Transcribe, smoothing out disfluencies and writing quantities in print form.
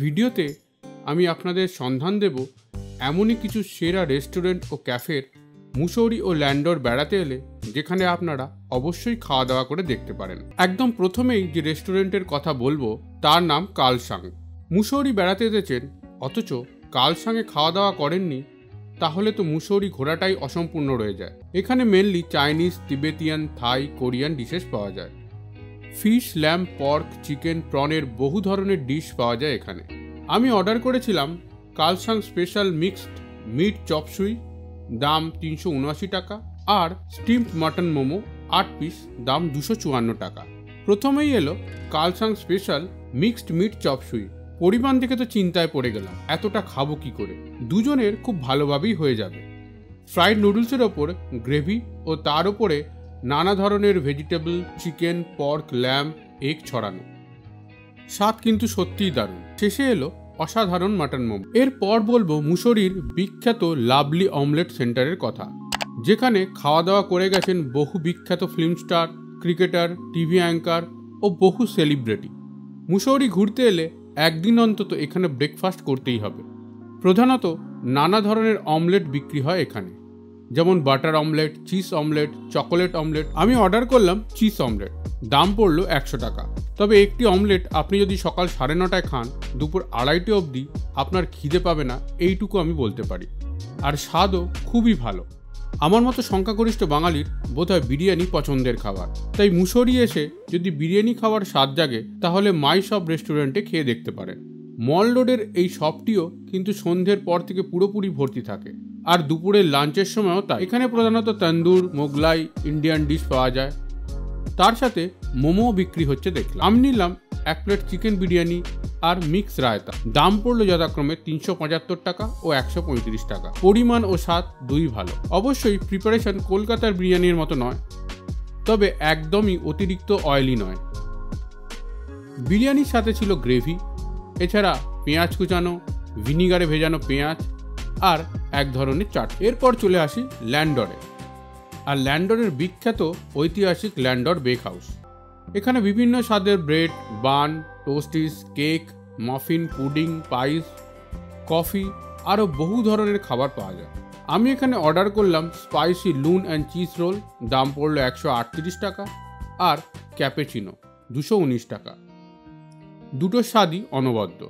ভিডিওতে আমি আপনাদের সন্ধান দেব এমনই কিছু সেরা রেস্টুরেন্ট ও ক্যাফের মুসৌরি ও ল্যান্ডর বেড়াতে এলে যেখানে আপনারা অবশ্যই খাওয়া দাওয়া করে দেখতে পারেন। একদম প্রথমেই যে রেস্টুরেন্টের কথা বলবো তার নাম কালসাং। মুসৌরি বেড়াতে এসেছেন অথচ কালসাংয়ে খাওয়া দাওয়া করেননি, তাহলে তো মুসৌরি ঘোরাটাই অসম্পূর্ণ রয়ে যায়। এখানে মেনলি চাইনিজ, তিবেতিয়ান, থাই, কোরিয়ান ডিশেস পাওয়া যায়। ফিশ, ল্যাম্ব, পর্ক, চিকেন, প্রনের বহু ধরনের ডিশ পাওয়া যায় এখানে। আমি অর্ডার করেছিলাম কালসাং স্পেশাল মিক্সড মিট চপ সুই, দাম 379 টাকা, আর স্টিমড মাটন মোমো 8 পিস, দাম 254 টাকা। প্রথমেই এলো কালসাং স্পেশাল মিক্সড মিট চপ সুই। পরিমাণ দেখে তো চিন্তায় পড়ে গেলাম, এতটা খাবো কি করে। দুজনের খুব ভালোভাবেই হয়ে যাবে। ফ্রাইড নুডলসের ওপর গ্রেভি ও তার উপরে নানা ধরনের vegetable, chicken, pork, lamb, egg ছড়ানো। স্বাদ কিন্তু সত্যিই দারুণ। শেষে এলো অসাধারণ মাটন মোমো। এরপর বলবো মুসৌরির বিখ্যাত লাভলি অমলেট সেন্টারের কথা, যেখানে খাওয়া দাওয়া করে গেছেন বহু বিখ্যাত film star, cricketer, TV anchor ও বহু সেলিব্রিটি। মুসৌরি ঘুরতে এলে একদিন অন্তত এখানে ব্রেকফাস্ট করতেই হবে। প্রধানত নানা ধরনের অমলেট বিক্রি হয় এখানে, যেমন butter omelette, cheese omelette, chocolate omelette. আমি অর্ডার করলাম চিজ অমলেট, দাম পড়লো 100 টাকা। তবে একটি অমলেট আপনি যদি সকাল 9:30টায় খান, দুপুর 2:30 অবধি আপনার খিদে পাবে না, এইটুকু আমি বলতে পারি। আর স্বাদও খুবই ভালো। আমার মতো সংখ্যাগরিষ্ঠ বাঙালির বোধহয় বিরিয়ানি পছন্দের খাবার, তাই মুসৌরি এসে যদি বিরিয়ানি খাওয়ার স্বাদ জাগে তাহলে মাই শপ রেস্টুরেন্টে খেয়ে দেখতে পারেন। মল রোডের এই শপটিও কিন্তু সন্ধ্যের পর থেকে পুরোপুরি ভর্তি থাকে, আর দুপুরের লাঞ্চের সময়ও তাই। এখানে প্রধানত তন্দুর, মোগলাই, ইন্ডিয়ান ডিশ পাওয়া যায়, তার সাথে মোমো বিক্রি হচ্ছে দেখলাম। আমি নিলাম 1 প্লেট চিকেন বিরিয়ানি আর মিক্স রায়তা, দাম পড়লো যথাক্রমে 375 টাকা ও 135 টাকা। পরিমাণ ও স্বাদ দুই ভালো। অবশ্যই প্রিপারেশন কলকাতার বিরিয়ানির মতো নয়, তবে একদমই অতিরিক্ত অয়েলি নয়। বিরিয়ানির সাথে ছিল গ্রেভি, এছাড়া পেঁয়াজ কুচানো, ভিনিগারে ভেজানো পেঁয়াজ আর এক ধরনের চাট। এরপর চলে আসি ল্যান্ডরে। আর ল্যান্ডরের বিখ্যাত ঐতিহাসিক ল্যান্ডর বেক হাউস। এখানে বিভিন্ন স্বাদের ব্রেড, বান, টোস্টিস, কেক, মাফিন, পুডিং, পাইস, কফি আরও বহু ধরনের খাবার পাওয়া যায়। আমি এখানে অর্ডার করলাম spicy Lun and cheese role, দাম পড়লো 138 টাকা, আর ক্যাপেচিনো 219 টাকা। দুটো স্বাদই অনবদ্য।